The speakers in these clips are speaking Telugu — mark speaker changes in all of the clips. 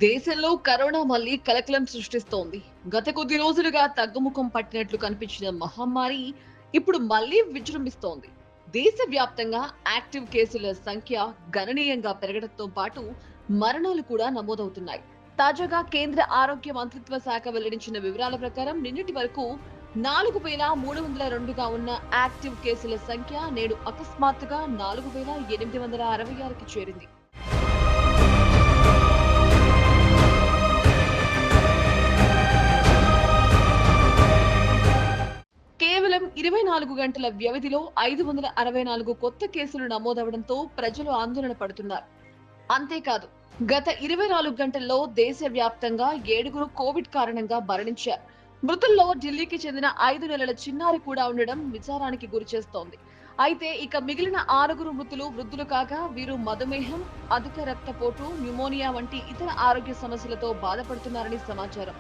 Speaker 1: దేశంలో కరోనా మళ్లీ కలకలం సృష్టిస్తోంది. గత కొద్ది రోజులుగా తగ్గుముఖం పట్టినట్లు కనిపించిన మహమ్మారి ఇప్పుడు మళ్లీ విజృంభిస్తోంది. దేశవ్యాప్తంగా యాక్టివ్ కేసుల సంఖ్య గణనీయంగా పెరగడంతో పాటు మరణాలు కూడా నమోదవుతున్నాయి. తాజాగా కేంద్ర ఆరోగ్య మంత్రిత్వ శాఖ వెల్లడించిన వివరాల ప్రకారం నిన్నటి వరకు 4,302గా ఉన్న యాక్టివ్ కేసుల సంఖ్య నేడు అకస్మాత్తుగా 4,866కి చేరింది. కేవలం 24 గంటల వ్యవధిలో 564 కొత్త కేసులు నమోదవడంతో ప్రజలు ఆందోళన పడుతున్నారు. అంతేకాదు, గత 24 గంటల్లో దేశవ్యాప్తంగా 7గురు కోవిడ్ కారణంగా మరణించారు. మృతుల్లో ఢిల్లీకి చెందిన 5 నెలల చిన్నారి కూడా ఉండడం విచారానికి గురిచేస్తోంది. అయితే ఇక మిగిలిన 6గురు మృతులు వృద్ధులు కాగా వీరు మధుమేహం, అధిక రక్తపోటు, న్యూమోనియా వంటి ఇతర ఆరోగ్య సమస్యలతో బాధపడుతున్నారని సమాచారం.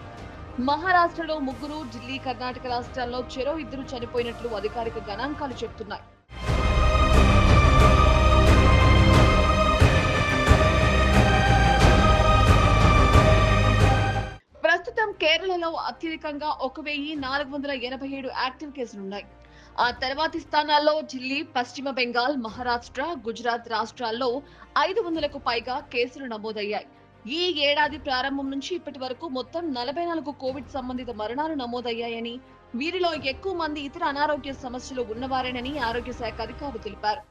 Speaker 1: మహారాష్ట్రలో 3, ఢిల్లీ, కర్ణాటక రాష్ట్రాల్లో చెరో 2 చనిపోయినట్లు అధికారిక గణాంకాలు చెబుతున్నాయి. ప్రస్తుతం కేరళలో అత్యధికంగా 1,487 యాక్టివ్ కేసులున్నాయి. ఆ తర్వాతి స్థానాల్లో ఢిల్లీ, పశ్చిమ బెంగాల్, మహారాష్ట్ర, గుజరాత్ రాష్ట్రాల్లో 500కు పైగా కేసులు నమోదయ్యాయి. ఈ ఏడాది ప్రారంభం నుంచి ఇప్పటి వరకు మొత్తం 44 కోవిడ్ సంబంధిత మరణాలు నమోదయ్యాయని, వీరిలో ఎక్కువ మంది ఇతర అనారోగ్య సమస్యలు ఉన్నవారేనని ఆరోగ్య శాఖ అధికారులు తెలిపారు.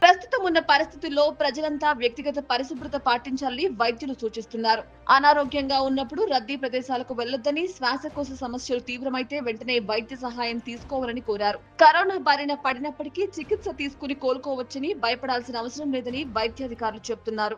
Speaker 1: ప్రస్తుతం ఉన్న పరిస్థితుల్లో ప్రజలంతా వ్యక్తిగత పరిశుభ్రత పాటించాలని వైద్యులు సూచిస్తున్నారు. అనారోగ్యంగా ఉన్నప్పుడు రద్దీ ప్రదేశాలకు వెళ్లొద్దని, శ్వాసకోశ సమస్యలు తీవ్రమైతే వెంటనే వైద్య సహాయం తీసుకోవాలని కోరారు. కరోనా బారిన పడినప్పటికీ చికిత్స తీసుకుని కోలుకోవచ్చని, భయపడాల్సిన అవసరం లేదని వైద్యాధికారులు చెబుతున్నారు.